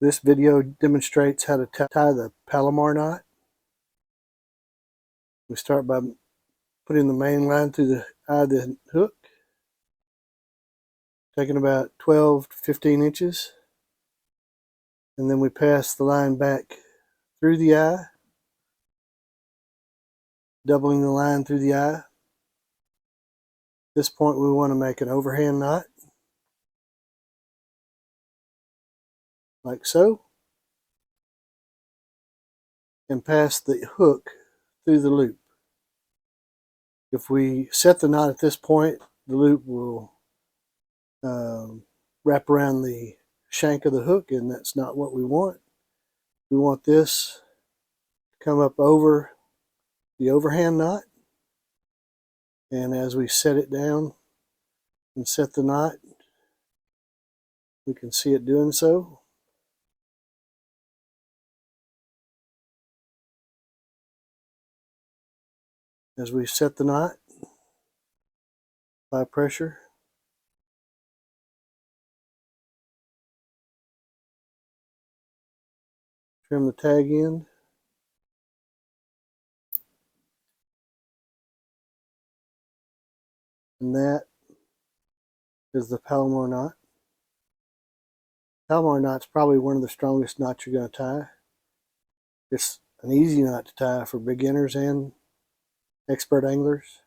This video demonstrates how to tie the Palomar knot. We start by putting the main line through the eye of the hook, taking about 12 to 15 inches, and then we pass the line back through the eye, doubling the line through the eye. At this point we want to make an overhand knot, like so, and pass the hook through the loop. If we set the knot at this point, the loop will wrap around the shank of the hook, and that's not what we want. We want this to come up over the overhand knot, and as we set it down and set the knot, we can see it doing so. As we set the knot, apply pressure. Trim the tag end. And that is the Palomar knot. Palomar knot's probably one of the strongest knots you're going to tie. It's an easy knot to tie for beginners and expert anglers.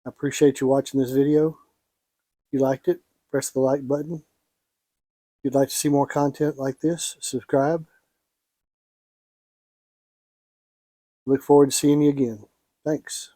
I appreciate you watching this video. If you liked it, press the like button. If you'd like to see more content like this, subscribe. Look forward to seeing you again. Thanks.